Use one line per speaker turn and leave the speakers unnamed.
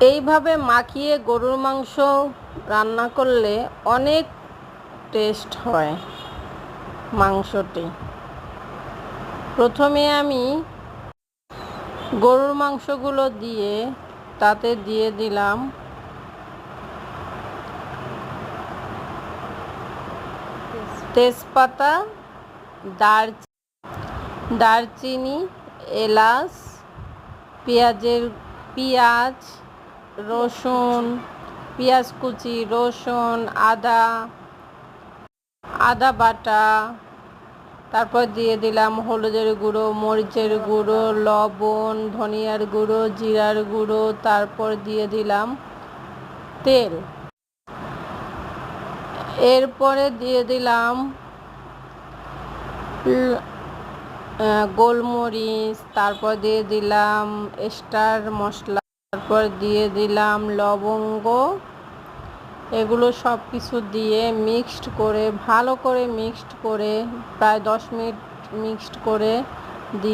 এইভাবে মাখিয়ে গরুর মাংস রান্না করলে অনেক টেস্ট হয় মাংসটি। প্রথমে আমি গরুর মাংসগুলো দিয়ে তাতে দিয়ে দিলাম তেজপাতা, দারচিনি, এলাচ, পেঁয়াজ, রসুন, পেঁয়াজ কুচি, রসুন, আদা বাটা, তারপর দিয়ে দিলাম হলুদের গুঁড়ো, মরিচের গুঁড়ো, লবণ, ধনিয়ার গুঁড়ো, জিরার গুঁড়ো, তারপর দিয়ে দিলাম তেল। এরপরে দিয়ে দিলাম গোলমরিচ, তারপর দিয়ে দিলাম স্টার মশলা, তারপর দিয়ে দিলাম লবঙ্গ। এগুলো সব কিছু দিয়ে ভালো করে মিক্সড করে প্রায় 10 মিনিট মিক্সড করে দিয়ে